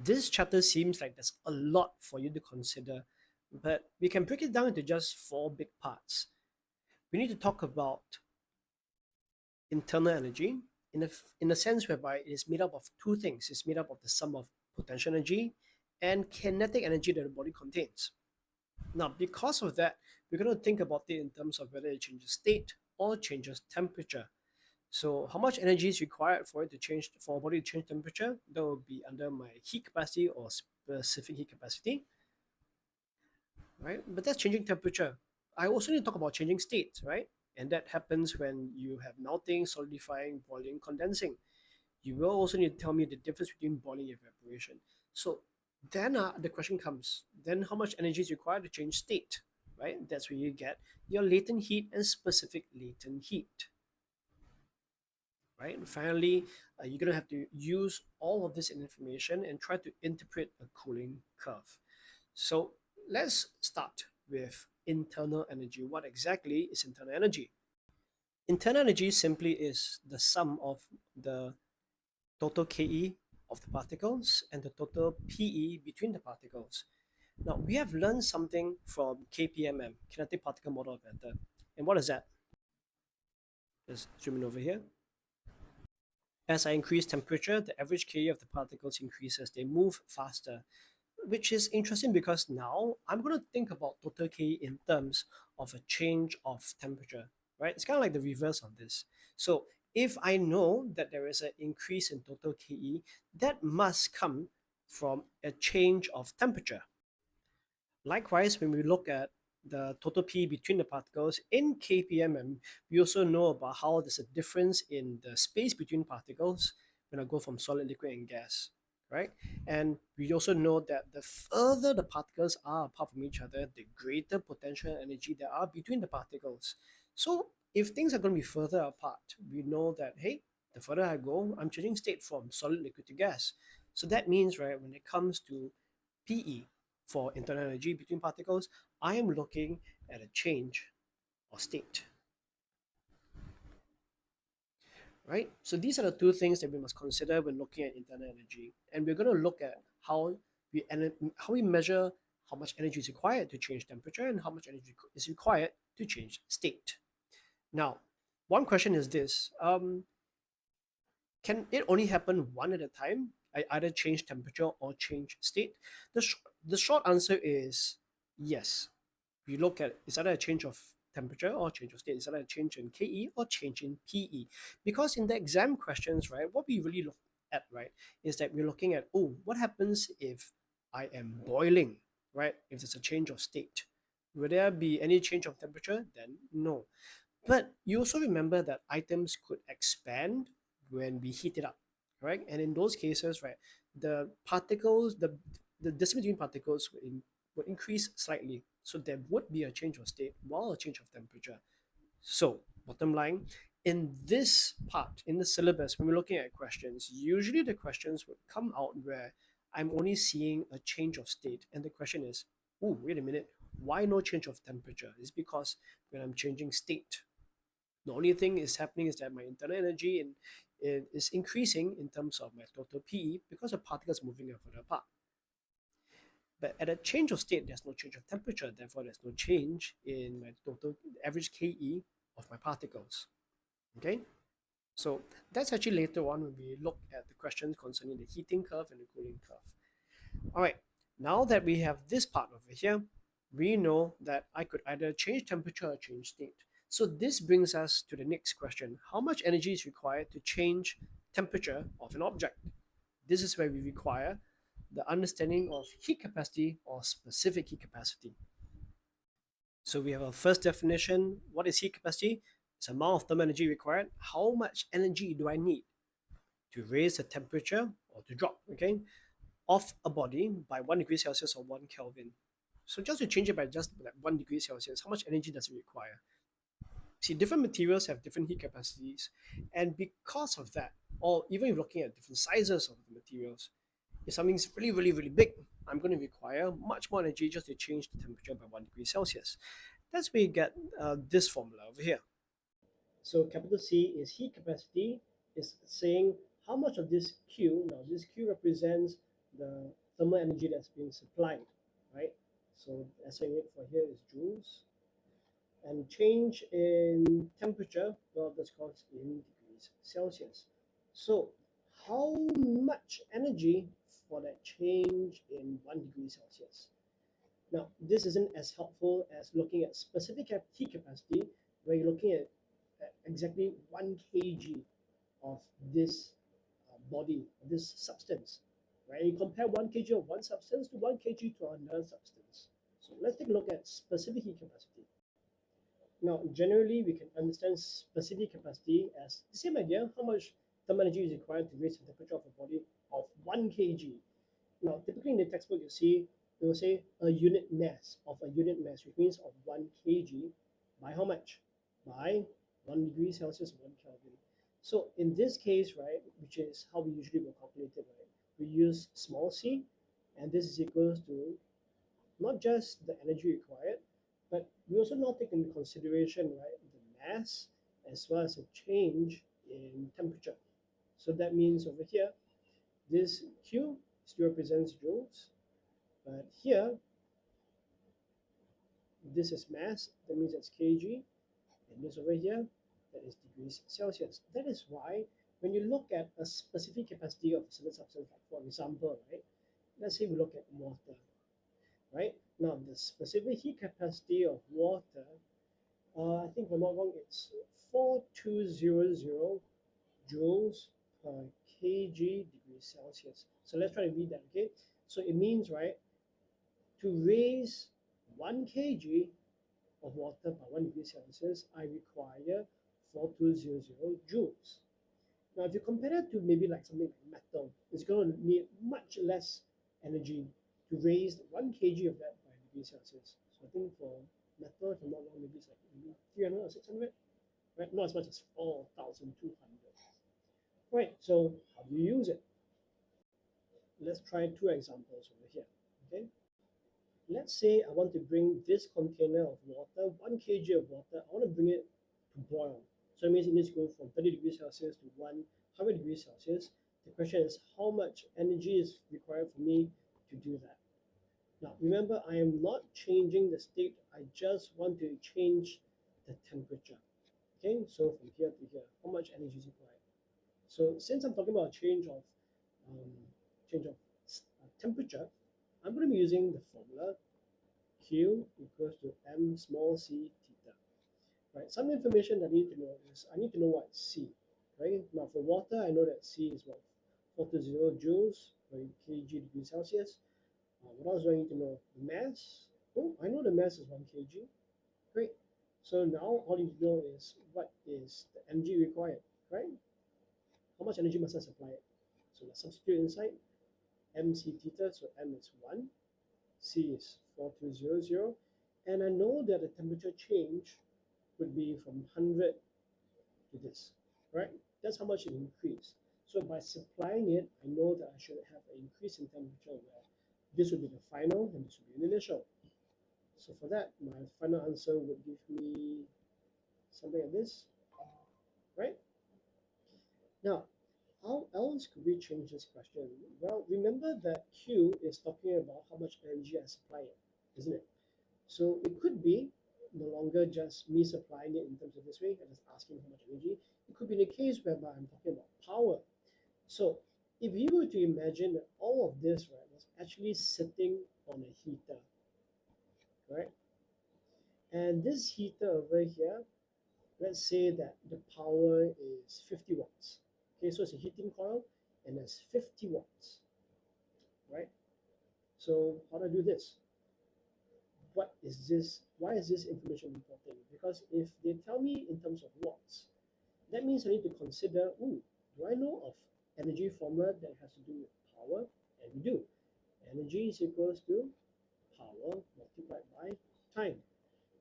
This chapter seems like there's a lot for you to consider, but we can break it down into just four big parts. We need to talk about internal energy in a sense whereby it is made up of two things. It's made up of the sum of potential energy and kinetic energy that the body contains. Now, because of that, we're going to think about it in terms of whether it changes state or changes temperature. So, how much energy is required for it to change for a body to change temperature? That will be under my heat capacity or specific heat capacity, right? But that's changing temperature. I also need to talk about changing state, right? And that happens when you have melting, solidifying, boiling, condensing. You will also need to tell me the difference between boiling and evaporation. So then the question comes, then how much energy is required to change state, right? That's where you get your latent heat and specific latent heat, right? And finally, you're going to have to use all of this information and try to interpret a cooling curve. So let's start with internal energy. What exactly is internal energy? Internal energy simply is the sum of the total Ke of the particles and the total Pe between the particles. Now, we have learned something from KPMM, Kinetic Particle Model of Matter. And what is that? Just zoom in over here. As I increase temperature, the average Ke of the particles increases. They move faster, which is interesting because now I'm going to think about total Ke in terms of a change of temperature, right? It's kind of like the reverse of this. So if I know that there is an increase in total Ke, that must come from a change of temperature. Likewise, when we look at the total P between the particles in kpmm, we also know about how there's a difference in the space between particles when I go from solid, liquid, and gas, right? And we also know that the further the particles are apart from each other, the greater potential energy there are between the particles. So if things are going to be further apart, we know that, hey, the further I go, I'm changing state from solid, liquid to gas. So that means, right, when it comes to PE, for internal energy between particles, I am looking at a change of state, right? So these are the two things that we must consider when looking at internal energy. And we're going to look at how we measure how much energy is required to change temperature and how much energy is required to change state. Now, one question is this. Can it only happen one at a time? I either change temperature or change state? The short answer is yes. We look at it's either a change of temperature or change of state. It's either a change in Ke or change in Pe. Because in the exam questions, right, what we really look at, right, is that we're looking at, oh, what happens if I am boiling, right? If there's a change of state. Will there be any change of temperature? Then no. But you also remember that items could expand when we heat it up, right? And in those cases, right, the particles, the distance between particles would increase slightly. So there would be a change of state while a change of temperature. So, bottom line, in this part, in the syllabus, when we're looking at questions, usually the questions would come out where I'm only seeing a change of state. And the question is, oh, wait a minute, why no change of temperature? It's because when I'm changing state, the only thing is happening is that my internal energy is increasing in terms of my total PE because the particles moving further apart. But at a change of state, there's no change of temperature. Therefore, there's no change in my total average Ke of my particles. Okay? So that's actually later on when we look at the questions concerning the heating curve and the cooling curve. All right. Now that we have this part over here, we know that I could either change temperature or change state. So this brings us to the next question. How much energy is required to change temperature of an object? This is where we require the understanding of heat capacity or specific heat capacity. So we have our first definition. What is heat capacity? It's the amount of thermal energy required. How much energy do I need to raise the temperature or to drop, okay, of a body by 1 degree Celsius or 1 Kelvin? So just to change it by just like 1 degree Celsius, how much energy does it require? See, different materials have different heat capacities, and because of that, or even if looking at different sizes of the materials, if something's really, really, really big, I'm going to require much more energy just to change the temperature by 1 degree Celsius. That's where you get this formula over here. So capital C is heat capacity, is saying how much of this Q, now this Q represents the thermal energy that's being supplied, right? So SI unit for here is joules. And change in temperature, well, that's called in degrees Celsius. So how much energy for that change in 1 degree Celsius? Now, this isn't as helpful as looking at specific heat capacity, where you're looking at exactly 1 kg of this body, this substance, right? You compare 1 kg of one substance to 1 kg to another substance. So let's take a look at specific heat capacity. Now, generally, we can understand specific capacity as the same idea, how much thermal energy is required to raise the temperature of a body of 1 kg. Now, typically in the textbook, you see, it will say a unit mass of a unit mass, which means of 1 kg by how much? By 1 degree Celsius, 1 Kelvin. So in this case, right, which is how we usually will calculate it, right, we use small c, and this is equals to not just the energy required, but we also now take into consideration, right, the mass as well as a change in temperature. So that means over here, this Q still represents joules, but here, this is mass, that means that's kg, and this over here, that is degrees Celsius. That is why when you look at a specific capacity of a certain substance, like for example, right, let's say we look at water, right? Now, the specific heat capacity of water, I think if I'm not wrong, it's 4200 joules per kg degrees Celsius. So let's try to read that, okay? So it means, right, to raise 1 kg of water by 1 degree Celsius, I require 4200 joules. Now, if you compare that to maybe like something like metal, it's going to need much less energy to raise 1 kg of that by degree Celsius. So I think for metal, if I'm not wrong, maybe it's like maybe 300 or 600, right? Not as much as 4,200. Right, so how do you use it? Let's try two examples over here, okay? Let's say I want to bring this container of water, 1 kg of water, I want to bring it to boil. So it means it needs to go from 30 degrees Celsius to 100 degrees Celsius. The question is how much energy is required for me to do that. Now remember, I am not changing the state, I just want to change the temperature. Okay, so from here to here, how much energy is required? So since I'm talking about um, change of temperature, I'm going to be using the formula Q equals to m small c theta. Right. Some information that I need to know is I need to know what C. Right. Now for water, I know that C is what 40 joules per kg degree Celsius. What else do I need to know? The mass. Oh, I know the mass is 1 kg. Great. So now all you need to know is what is the energy required, right? How much energy must I supply it? So let's substitute inside mc theta. So m is 1, c is 4200, and I know that the temperature change would be from 100 to this, right? That's how much it increased. So by supplying it, I know that I should have an increase in temperature where this would be the final and this would be an initial. So for that, my final answer would give me something like this, right? Now, how else could we change this question? Well, remember that Q is talking about how much energy I supply it, isn't it? So it could be no longer just me supplying it in terms of this way and just asking how much energy. It could be the case whereby I'm talking about power. So if you were to imagine that all of this, right, was actually sitting on a heater, right? And this heater over here, let's say that the power is 50 watts. Okay, so it's a heating coil and it's 50 watts, right? So how do I do this? What is this? Why is this information important? Because if they tell me in terms of watts, that means I need to consider, do I know of energy formula that has to do with power? And we do. Energy is equals to power multiplied by time,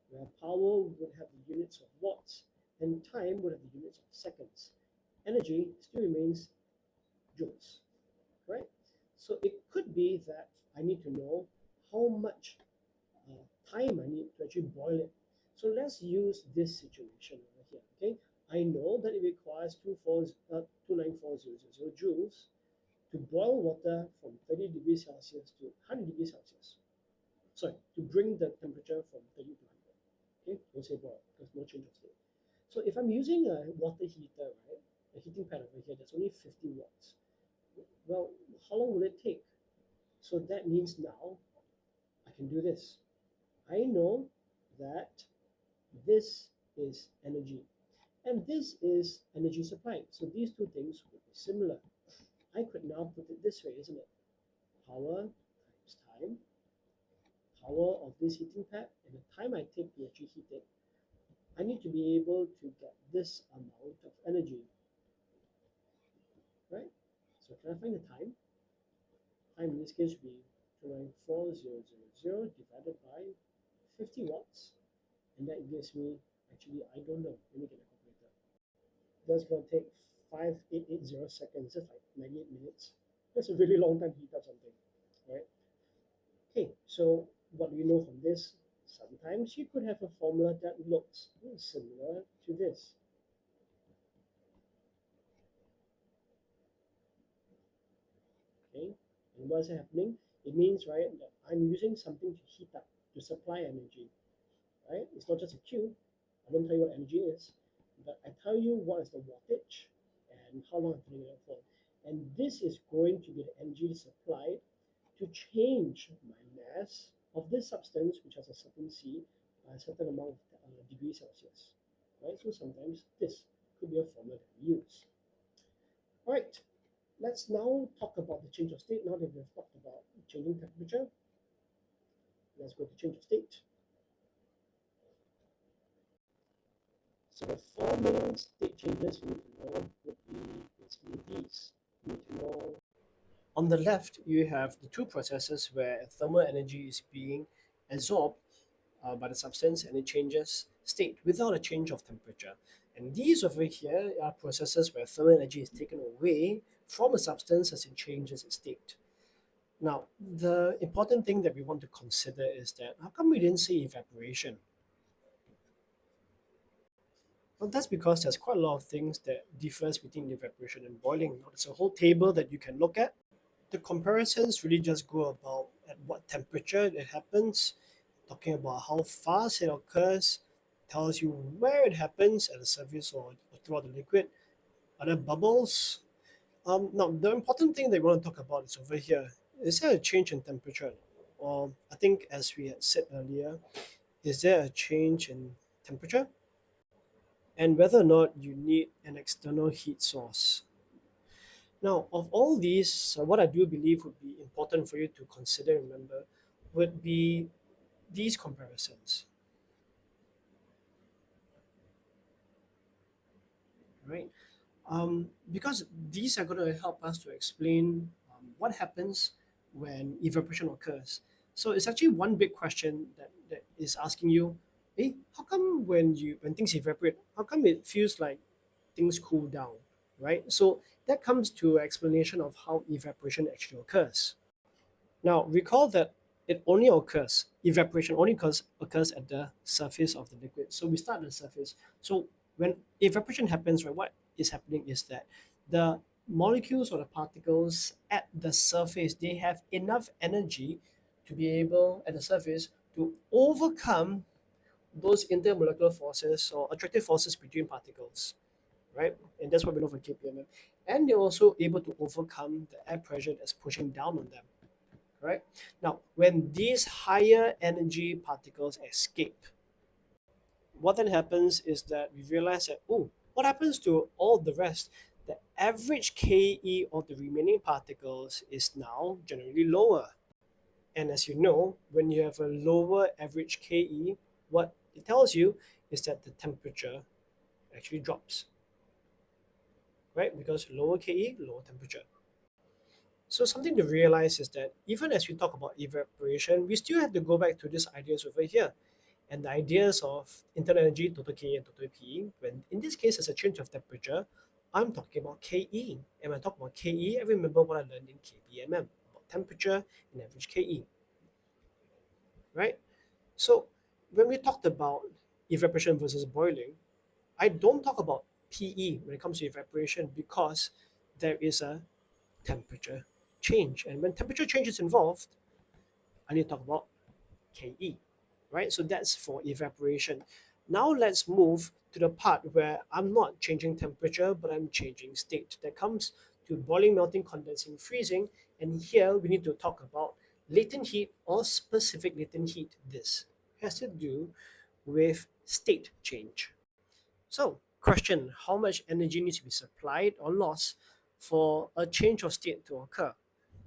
where power would have the units of watts and time would have the units of seconds. Energy still remains joules, right? So it could be that I need to know how much time I need to actually boil it. So let's use this situation over here, okay? I know that it requires 29400 joules to boil water from 30 degrees degrees Celsius to 100 degrees Celsius. Sorry, to bring the temperature from 30 to 100. Okay, don't say more because no change of state. So if I'm using a water heater, right, a heating pad over here that's only 50 watts, well, how long will it take? So that means now I can do this. I know that this is energy and this is energy supply. So these two things would be similar. I could now put it this way, isn't it? Power times time, power of this heating pad, and the time I take to actually heat it. I need to be able to get this amount of energy, right? So can I find the time? Time in this case would be 294,000 divided by 50 watts, and that gives me, actually, I don't know. Let me get a calculator. That's going to take 5880 seconds, just like 98 minutes. That's a really long time to heat up something, right? Okay, so what do we know from this? Sometimes you could have a formula that looks similar to this. Okay, and what's happening? It means, right, that I'm using something to heat up, to supply energy, right? It's not just a Q. I don't tell you what energy is, but I tell you what is the wattage and how long I'm putting it for. And this is going to be the energy supplied to change my mass of this substance, which has a certain C, by a certain amount of degrees Celsius, right? So sometimes this could be a formula that we use. All right, let's now talk about the change of state. Now that we've talked about changing temperature, let's go to change of state. So the four main state changes we need to know would be basically these. You need to know. On the left, you have the two processes where thermal energy is being absorbed by the substance and it changes state without a change of temperature. And these over here are processes where thermal energy is taken away from a substance as it changes its state. Now, the important thing that we want to consider is that how come we didn't say evaporation? Well, that's because there's quite a lot of things that differs between evaporation and boiling. Now, there's a whole table that you can look at. The comparisons really just go about at what temperature it happens, talking about how fast it occurs, tells you where it happens at the surface or throughout the liquid, are there bubbles? Now, the important thing that we want to talk about is over here. Is there a change in temperature? Or I think as we had said earlier, is there a change in temperature? And whether or not you need an external heat source. Now, of all these, what I do believe would be important for you to consider, remember, would be these comparisons, right? Because these are going to help us to explain what happens when evaporation occurs. So it's actually one big question that is asking you, hey, how come when things evaporate, how come it feels like things cool down, right? So that comes to explanation of how evaporation actually occurs. Now, recall that evaporation only occurs at the surface of the liquid. So we start at the surface. So when evaporation happens, right, what is happening is that the molecules or the particles at the surface, they have enough energy to be able at the surface to overcome those intermolecular forces or attractive forces between particles, right? And that's what we know from KPMM. And they're also able to overcome the air pressure that's pushing down on them. Right? Now, when these higher energy particles escape, what then happens is that we realize that, oh, what happens to all the rest? The average KE of the remaining particles is now generally lower. And as you know, when you have a lower average KE, what it tells you is that the temperature actually drops, right? Because lower KE, lower temperature. So something to realize is that even as we talk about evaporation, we still have to go back to these ideas over here. And the ideas of internal energy, total KE and total PE, when in this case, as a change of temperature, I'm talking about KE. And when I talk about KE, I remember what I learned in KPMM about temperature and average KE, right? So when we talked about evaporation versus boiling, I don't talk about PE when it comes to evaporation because there is a temperature change. And when temperature change is involved, I need to talk about Ke, right? So that's for evaporation. Now let's move to the part where I'm not changing temperature, but I'm changing state. That comes to boiling, melting, condensing, freezing. And here we need to talk about latent heat or specific latent heat. This has to do with state change. So, question, how much energy needs to be supplied or lost for a change of state to occur?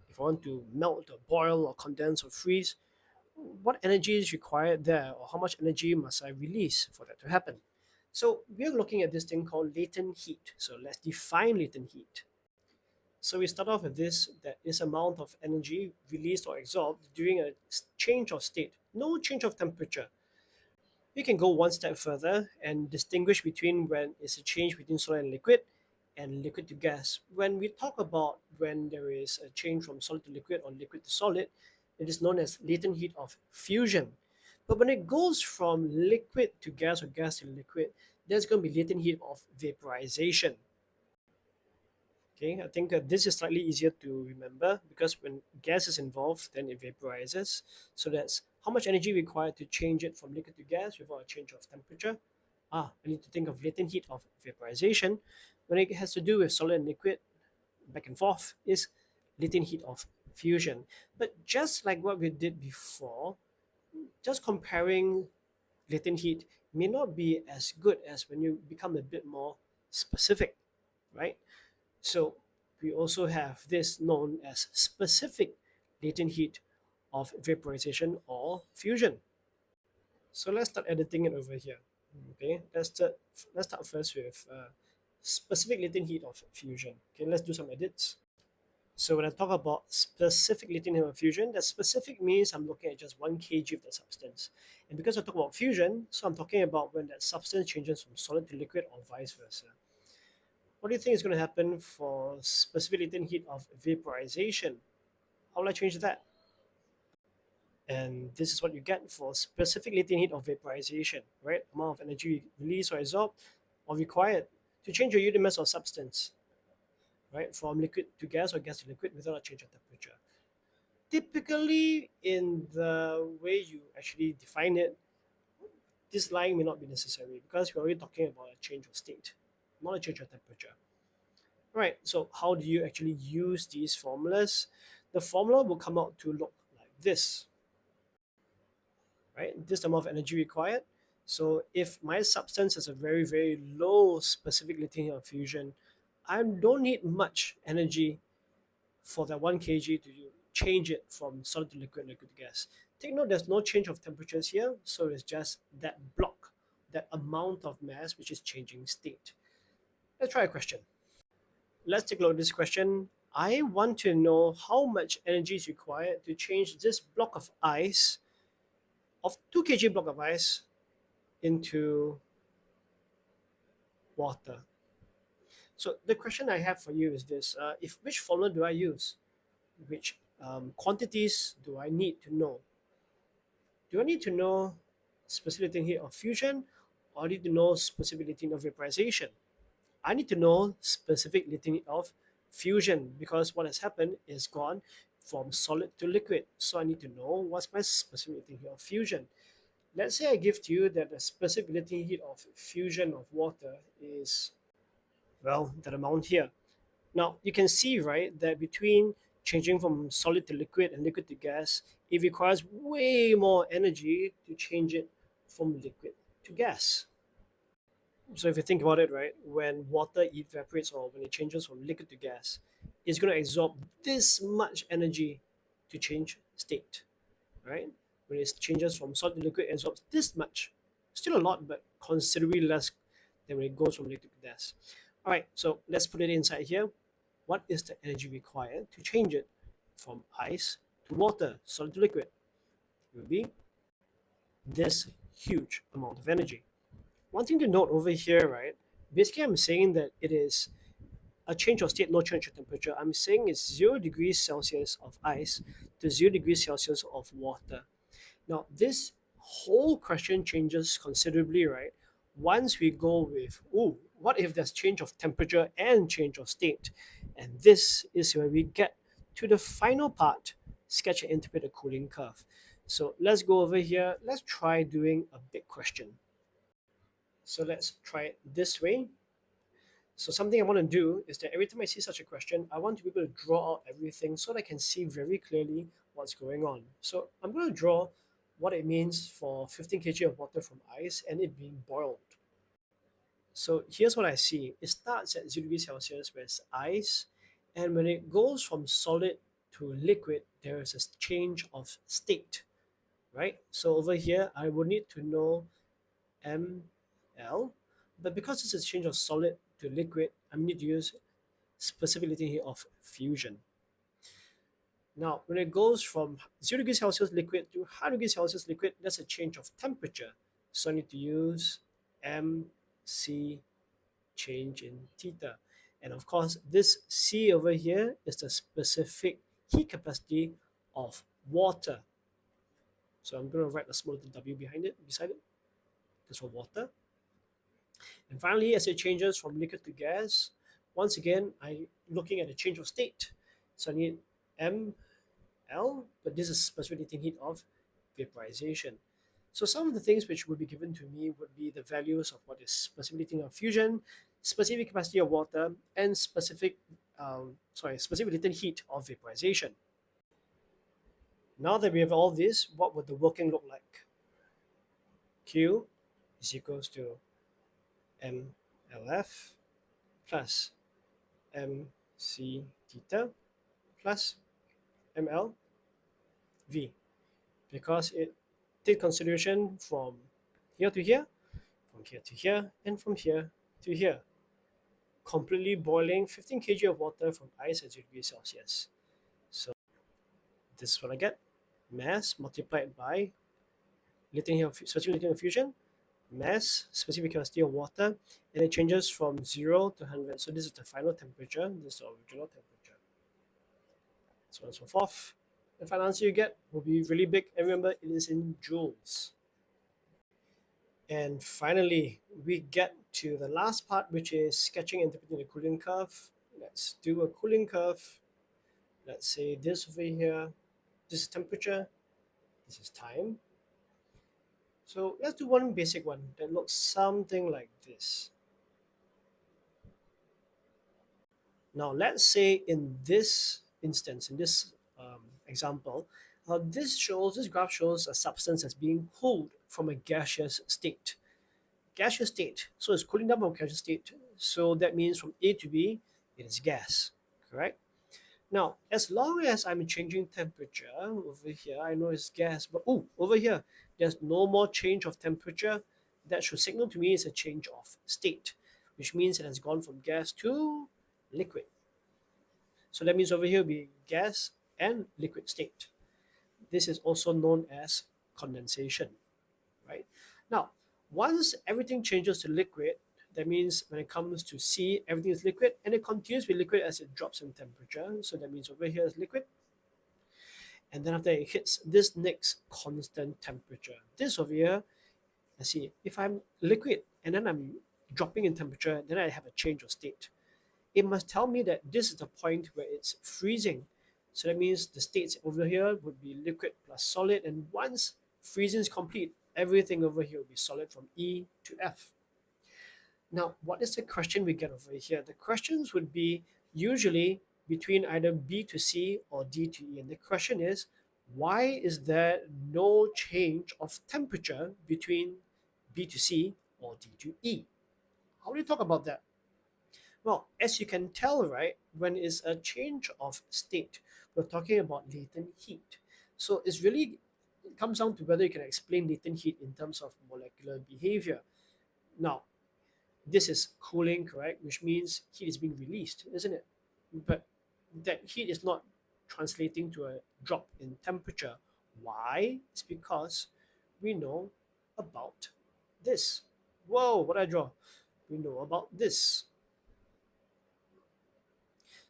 If I want to melt or boil or condense or freeze, what energy is required there, or how much energy must I release for that to happen? So we're looking at this thing called latent heat. So let's define latent heat. So we start off with this, that is amount of energy released or absorbed during a change of state, no change of temperature. We can go one step further and distinguish between when it's a change between solid and liquid to gas. When we talk about when there is a change from solid to liquid or liquid to solid, it is known as latent heat of fusion. But when it goes from liquid to gas or gas to liquid, there's going to be latent heat of vaporization. Okay, I think this is slightly easier to remember because when gas is involved, then it vaporizes. So that's how much energy required to change it from liquid to gas without a change of temperature. I need to think of latent heat of vaporization. When it has to do with solid and liquid, back and forth, is latent heat of fusion. But just like what we did before, just comparing latent heat may not be as good as when you become a bit more specific, right? So we also have this known as specific latent heat of vaporization or fusion. So let's start editing it over here. Okay, let's start first with specific latent heat of fusion. Okay, let's do some edits. So when I talk about specific latent heat of fusion, that specific means I'm looking at just 1 kg of the substance. And because I talk about fusion, so I'm talking about when that substance changes from solid to liquid or vice versa. What do you think is going to happen for specific latent heat of vaporization? How will I change that? And this is what you get for specific latent heat of vaporization, right? Amount of energy released or absorbed or required to change your unit mass of substance, right? From liquid to gas or gas to liquid without a change of temperature. Typically, in the way you actually define it, this line may not be necessary because we're already talking about a change of state, not a change of temperature. Right, so how do you actually use these formulas? The formula will come out to look like this, right? This amount of energy required. So if my substance has a very, very low specific latent heat of fusion, I don't need much energy for that 1 kg to change it from solid to liquid, liquid to gas. Take note there's no change of temperatures here, so it's just that block, that amount of mass which is changing state. Let's try a question. Let's take a look at this question. I want to know how much energy is required to change this block of ice, of 2 kg block of ice, into water. So the question I have for you is this: if which formula do I use? Which quantities do I need to know? Do I need to know specific latent heat of fusion, or I need to know specific latent heat of vaporization? I need to know specific latent heat of fusion because what has happened is gone from solid to liquid. So I need to know what's my specific latent heat of fusion. Let's say I give to you that the specific latent heat of fusion of water is, well, that amount here. Now you can see, right, that between changing from solid to liquid and liquid to gas, it requires way more energy to change it from liquid to gas. So if you think about it, right, when water evaporates or when it changes from liquid to gas, it's going to absorb this much energy to change state, right? When it changes from solid to liquid, it absorbs this much. Still a lot, but considerably less than when it goes from liquid to gas. All right, so let's put it inside here. What is the energy required to change it from ice to water, solid to liquid? It will be this huge amount of energy. One thing to note over here, right? Basically, I'm saying that it is a change of state, no change of temperature. I'm saying it's 0 degrees Celsius of ice to 0 degrees Celsius of water. Now, this whole question changes considerably, right? Once we go with, what if there's change of temperature and change of state? And this is where we get to the final part, sketch and interpret a cooling curve. So let's go over here. Let's try doing a big question. So let's try it this way. So something I want to do is that every time I see such a question, I want to be able to draw out everything so that I can see very clearly what's going on. So I'm going to draw what it means for 15 kg of water from ice and it being boiled. So here's what I see. It starts at 0 degrees Celsius where it's ice, and when it goes from solid to liquid, there is a change of state, right? So over here, I will need to know ml, but because it's a change of solid to liquid, I need to use specific latent heat of fusion. Now, when it goes from 0 degrees Celsius liquid to 100 degrees Celsius liquid, that's a change of temperature. So I need to use mc change in theta. And of course, this C over here is the specific heat capacity of water. So I'm going to write a small W behind it, beside it, just for water. And finally, as it changes from liquid to gas, once again, I'm looking at the change of state. So I need ml, but this is specific latent heat of vaporization. So some of the things which would be given to me would be the values of what is specific latent heat of fusion, specific capacity of water, and specific latent heat of vaporization. Now that we have all this, what would the working look like? Q is equals to mLF plus mc theta plus ml v, because it did consideration from here to here, from here to here, and from here to here, completely boiling 15 kg of water from ice at 0 degrees Celsius. So this is what I get. Mass multiplied by specific latent heat of fusion, mass, specific capacity of water, and it changes from 0 to 100. So this is the final temperature, this is the original temperature. So on and so forth. The final answer you get will be really big, and remember, it is in joules. And finally, we get to the last part, which is sketching and interpreting the cooling curve. Let's do a cooling curve. Let's say this over here. This is temperature. This is time. So let's do one basic one that looks something like this. Now, let's say in this instance, in this example, this graph shows a substance as being cooled from a gaseous state. Gaseous state, so it's cooling down from gaseous state. So that means from A to B, it is gas, correct? Now, as long as I'm changing temperature over here, I know it's gas, but over here, there's no more change of temperature. That should signal to me it's a change of state, which means it has gone from gas to liquid. So that means over here will be gas and liquid state. This is also known as condensation, right? Now, once everything changes to liquid, that means when it comes to C, everything is liquid and it continues with liquid as it drops in temperature. So that means over here is liquid. And then after it hits this next constant temperature, this over here, let's see, if I'm liquid and then I'm dropping in temperature, then I have a change of state. It must tell me that this is the point where it's freezing. So that means the states over here would be liquid plus solid, and once freezing is complete, everything over here will be solid from E to F. Now, what is the question we get over here? The questions would be usually between either B to C or D to E. And the question is, why is there no change of temperature between B to C or D to E? How do you talk about that? Well, as you can tell, right, when it's a change of state, we're talking about latent heat. So it comes down to whether you can explain latent heat in terms of molecular behavior. Now, this is cooling, correct? Which means heat is being released, isn't it? But that heat is not translating to a drop in temperature. Why? It's because we know about this. Whoa, what I draw? We know about this.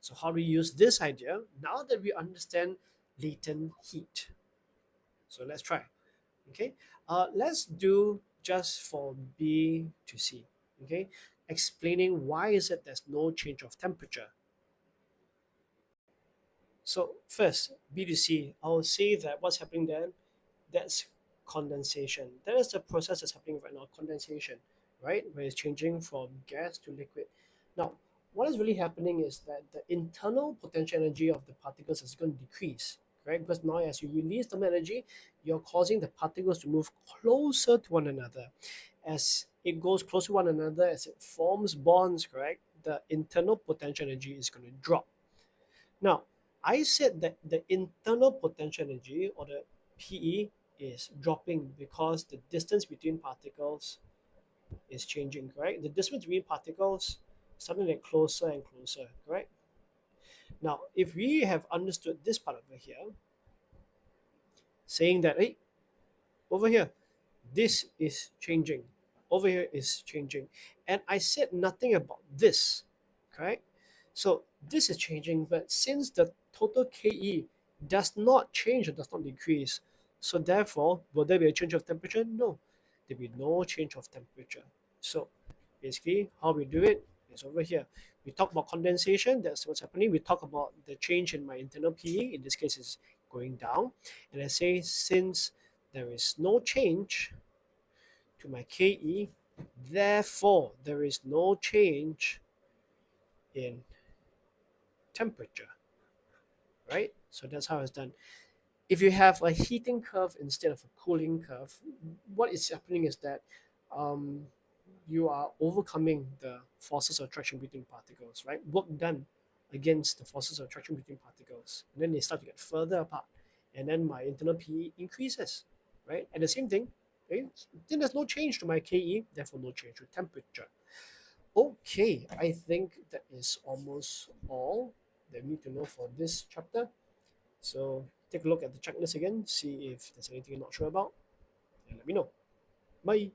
So how do we use this idea now that we understand latent heat? So let's try. Okay, let's do just for B to C. Okay, explaining why is it there's no change of temperature. So first, B to C, I will say that what's happening there, that's condensation. That is the process that's happening right now, condensation, right? Where it's changing from gas to liquid. Now, what is really happening is that the internal potential energy of the particles is going to decrease, right? Because now as you release the energy, you're causing the particles to move closer to one another. As it goes close to one another, as it forms bonds, correct, the internal potential energy is going to drop. Now, I said that the internal potential energy, or the PE, is dropping because the distance between particles is changing, correct? The distance between particles suddenly get closer and closer, correct? Now, if we have understood this part over here, saying that, hey, over here, this is changing, over here is changing, and I said nothing about this, correct? So this is changing, but since the total KE does not change or does not decrease, so therefore, will there be a change of temperature? No, there will be no change of temperature. So basically, how we do it is over here. We talk about condensation, that's what's happening. We talk about the change in my internal PE, in this case is going down. And I say, since there is no change to my KE, therefore there is no change in temperature, right? So that's how it's done. If you have a heating curve instead of a cooling curve, what is happening is that um, you are overcoming the forces of attraction between particles, right? Work done against the forces of attraction between particles. And then they start to get further apart. And then my internal PE increases, right? And the same thing, right? Then there's no change to my KE, therefore no change to temperature. Okay, I think that is almost all that we need to know for this chapter. So take a look at the checklist again, see if there's anything you're not sure about, and let me know. Bye.